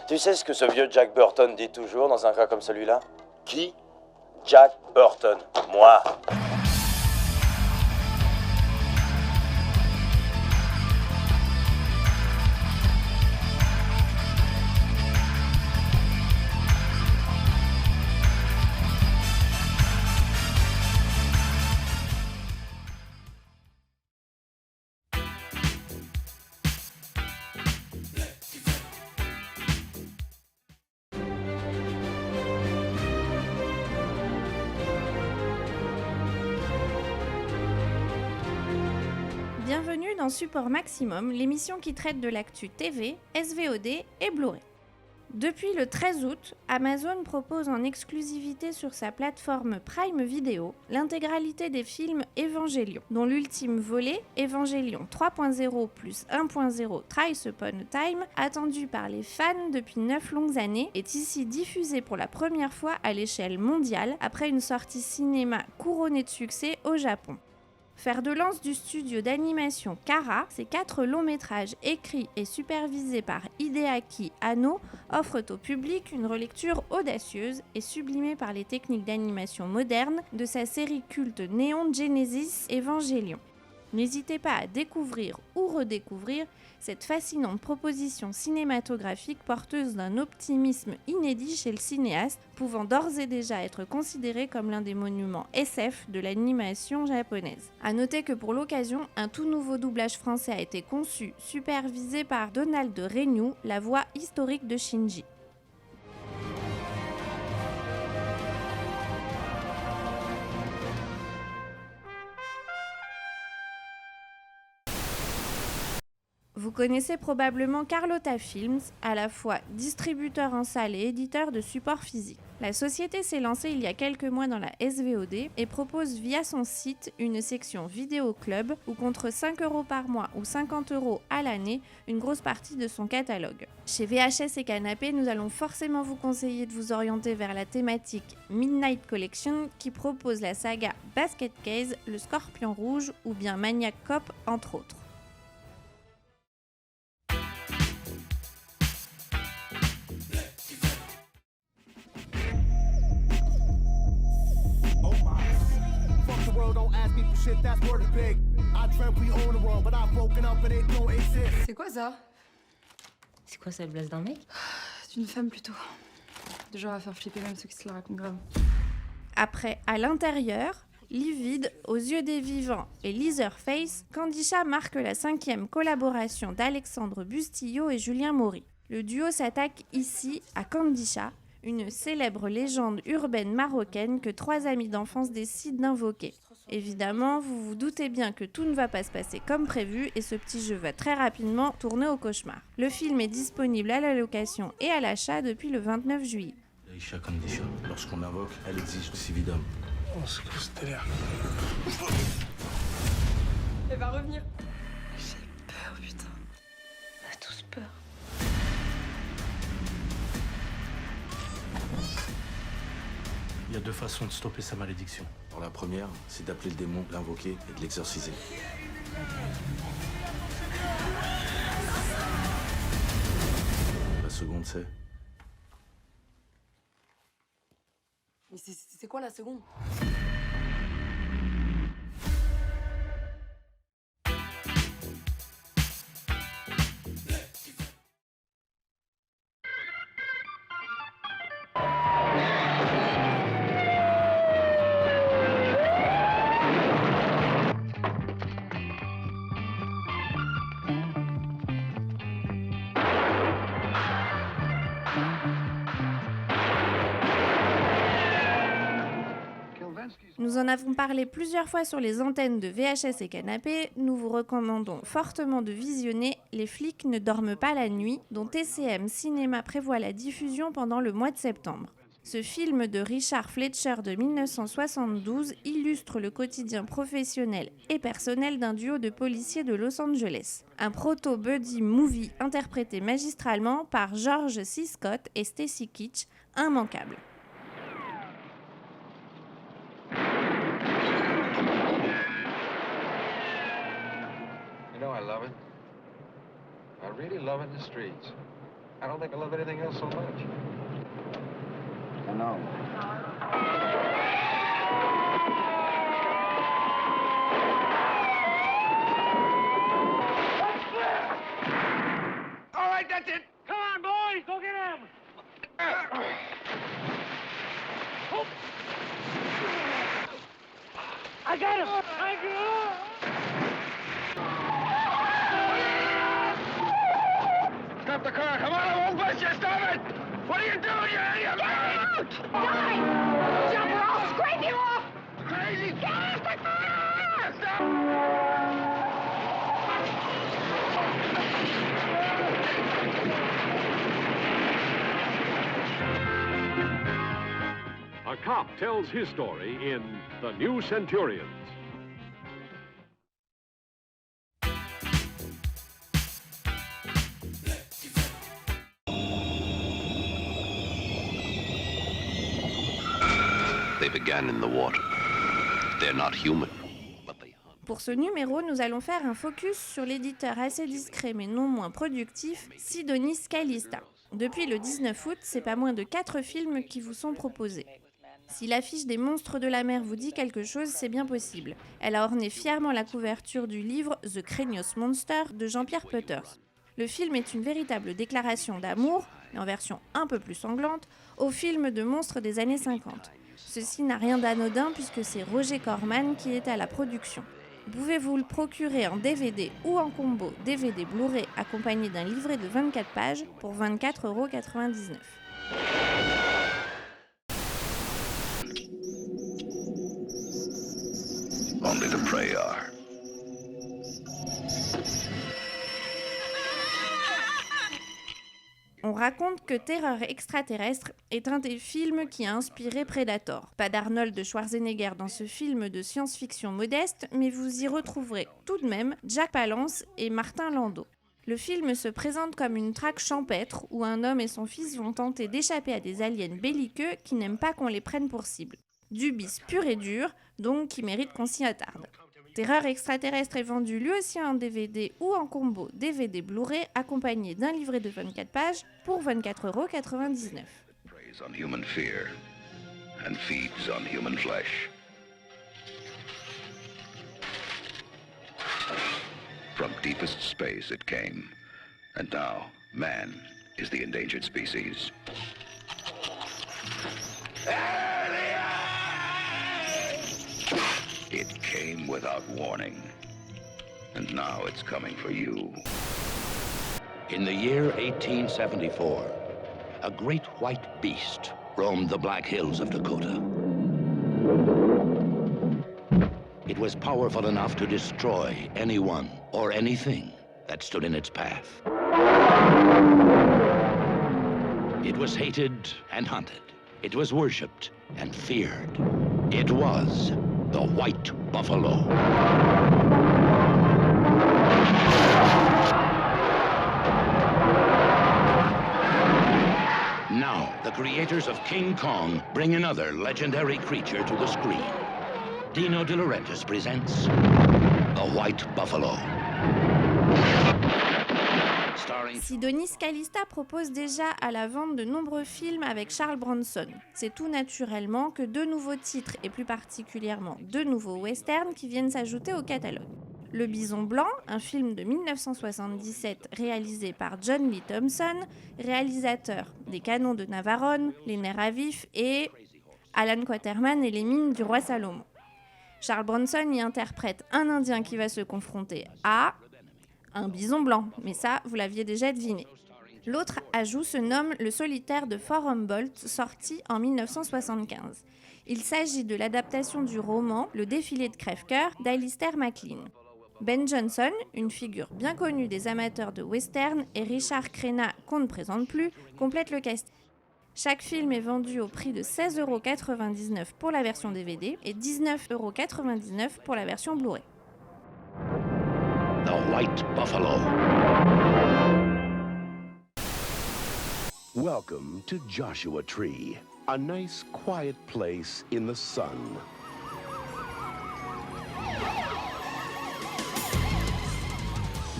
Tu sais ce que ce vieux Jack Burton dit toujours dans un cas comme celui-là? Qui? Jack Burton. Moi. Bienvenue dans Support Maximum, l'émission qui traite de l'actu TV, SVOD et Blu-ray. Depuis le 13 août, Amazon propose en exclusivité sur sa plateforme Prime Video l'intégralité des films Evangelion, dont l'ultime volet, Evangelion 3.0 plus 1.0 Thrice Upon a Time, attendu par les fans depuis 9 longues années, est ici diffusé pour la première fois à l'échelle mondiale après une sortie cinéma couronnée de succès au Japon. Fer de lance du studio d'animation Kara, ces 4 longs métrages écrits et supervisés par Hideaki Anno offrent au public une relecture audacieuse et sublimée par les techniques d'animation modernes de sa série culte Neon Genesis Evangelion. N'hésitez pas à découvrir ou redécouvrir cette fascinante proposition cinématographique porteuse d'un optimisme inédit chez le cinéaste, pouvant d'ores et déjà être considéré comme l'un des monuments SF de l'animation japonaise. A noter que pour l'occasion, un tout nouveau doublage français a été conçu, supervisé par Donald Renew, la voix historique de Shinji. Vous connaissez probablement Carlotta Films, à la fois distributeur en salle et éditeur de supports physiques. La société s'est lancée il y a quelques mois dans la SVOD et propose via son site une section vidéo club où contre 5€ par mois ou 50€ à l'année, une grosse partie de son catalogue. Chez VHS et Canapé, nous allons forcément vous conseiller de vous orienter vers la thématique Midnight Collection qui propose la saga Basket Case, Le Scorpion Rouge ou bien Maniac Cop entre autres. C'est quoi ça? C'est quoi ça, le blase d'un mec? C'est une femme plutôt. De genre à faire flipper même ceux qui se la racontent grave. Après À l'intérieur, Livide, Aux yeux des vivants et Leatherface, Kandisha marque la 5e collaboration d'Alexandre Bustillo et Julien Maury. Le duo s'attaque ici à Kandisha, une célèbre légende urbaine marocaine que 3 amis d'enfance décident d'invoquer. Évidemment, vous vous doutez bien que tout ne va pas se passer comme prévu et ce petit jeu va très rapidement tourner au cauchemar. Le film est disponible à la location et à l'achat depuis le 29 juillet. Aïcha Kandisha, lorsqu'on l'invoque, elle exige le cividum. On se casse l'air. Elle va revenir. J'ai peur, putain. On a tous peur. Il y a 2 façons de stopper sa malédiction. Alors la première, c'est d'appeler le démon, l'invoquer et de l'exorciser. La seconde, c'est... Mais c'est quoi la seconde? Nous en avons parlé plusieurs fois sur les antennes de VHS et Canapé, nous vous recommandons fortement de visionner Les flics ne dorment pas la nuit, dont TCM Cinéma prévoit la diffusion pendant le mois de septembre. Ce film de Richard Fletcher de 1972 illustre le quotidien professionnel et personnel d'un duo de policiers de Los Angeles. Un proto-buddy movie interprété magistralement par George C. Scott et Stacy Keach, immanquable. You know, I love it. I really love it in the streets. I don't think I love anything else so much. I know. All right, that's it. Come on, boys, go get him. I got him. Stop the car. Come on, I won't bust you. Stop it. What are you doing, you idiot? Get out! Die! Jump or I'll scrape you off! Crazy! Get off the car! Stop! A cop tells his story in The New Centurions. They began in the water. They're not human, but they hunt. Pour ce numéro, nous allons faire un focus sur l'éditeur assez discret mais non moins productif, Sidonis Kailista. Depuis le 19 août, c'est pas moins de 4 films qui vous sont proposés. Si l'affiche des Monstres de la mer vous dit quelque chose, c'est bien possible. Elle a orné fièrement la couverture du livre The Kranios Monster de Jean-Pierre Peuters. Le film est une véritable déclaration d'amour, mais en version un peu plus sanglante, au film de monstres des années 50. Ceci n'a rien d'anodin puisque c'est Roger Corman qui est à la production. Vous pouvez vous le procurer en DVD ou en combo DVD Blu-ray accompagné d'un livret de 24 pages pour 24,99 €. Only the prey are. On raconte que Terreur extraterrestre est un des films qui a inspiré Predator. Pas d'Arnold Schwarzenegger dans ce film de science-fiction modeste, mais vous y retrouverez tout de même Jack Palance et Martin Landau. Le film se présente comme une traque champêtre où un homme et son fils vont tenter d'échapper à des aliens belliqueux qui n'aiment pas qu'on les prenne pour cible. Du bis pur et dur, donc qui mérite qu'on s'y attarde. Terreur extraterrestre est vendu lui aussi en DVD ou en combo DVD Blu-ray accompagné d'un livret de 24 pages pour 24,99 €. Preys on human fear and feeds on human flesh. From deepest space it came, and now man is the endangered species. It came without warning, and now it's coming for you. In the year 1874, a great white beast roamed the Black Hills of Dakota. It was powerful enough to destroy anyone or anything that stood in its path. It was hated and hunted. It was worshipped and feared. It was the White Buffalo. Now, the creators of King Kong bring another legendary creature to the screen. Dino De Laurentiis presents The White Buffalo. Sidonis Kailista propose déjà à la vente de nombreux films avec Charles Bronson. C'est tout naturellement que deux nouveaux titres, et plus particulièrement deux nouveaux westerns qui viennent s'ajouter au catalogue. Le Bison Blanc, un film de 1977 réalisé par John Lee Thompson, réalisateur des Canons de Navarone, Les Nerfs à vif et Alan Quaterman et les Mines du Roi Salomon. Charles Bronson y interprète un Indien qui va se confronter à un bison blanc, mais ça, vous l'aviez déjà deviné. L'autre ajout se nomme Le Solitaire de Fort Humboldt, sorti en 1975. Il s'agit de l'adaptation du roman Le Défilé de Crève-Cœur d'Alistair MacLean. Ben Johnson, une figure bien connue des amateurs de western, et Richard Crenna, qu'on ne présente plus, complètent le casting. Chaque film est vendu au prix de 16,99 € pour la version DVD et 19,99 € pour la version Blu-ray. The White Buffalo. Welcome to Joshua Tree, a nice quiet place in the sun.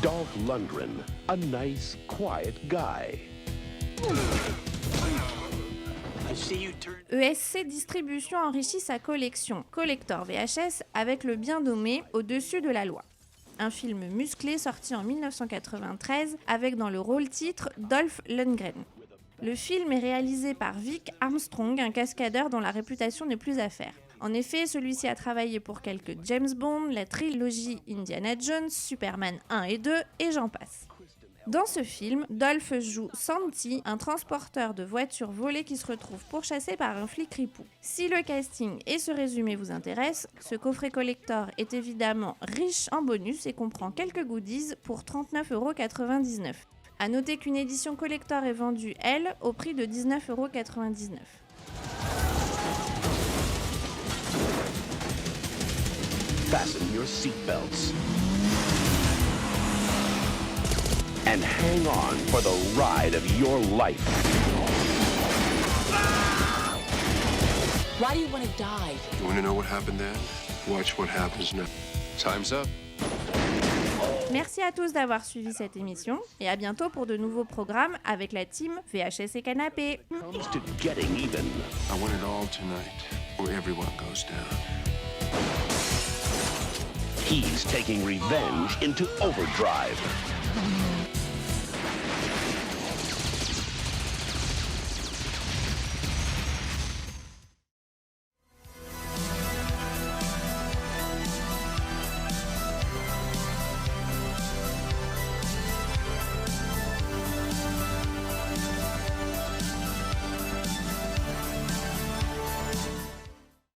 Dolph Lundgren, a nice quiet guy. ESC Distribution enrichit sa collection Collector VHS avec le bien nommé Au-dessus de la loi. Un film musclé sorti en 1993 avec dans le rôle titre Dolph Lundgren. Le film est réalisé par Vic Armstrong, un cascadeur dont la réputation n'est plus à faire. En effet, celui-ci a travaillé pour quelques James Bond, la trilogie Indiana Jones, Superman 1 et 2 et j'en passe. Dans ce film, Dolph joue Santi, un transporteur de voitures volées qui se retrouve pourchassé par un flic ripou. Si le casting et ce résumé vous intéressent, ce coffret collector est évidemment riche en bonus et comprend quelques goodies pour 39,99 €. A noter qu'une édition collector est vendue, elle, au prix de 19,99 €. Fasten your seatbelts. And hang on for the ride of your life. Why do you want to die? You want to know what happened then? Watch what happens now. Time's up. Merci à tous d'avoir suivi cette émission et à bientôt pour de nouveaux programmes avec la team VHS et Canapé. Comes to getting even. I want it all tonight, where everyone goes down. He's taking revenge into overdrive.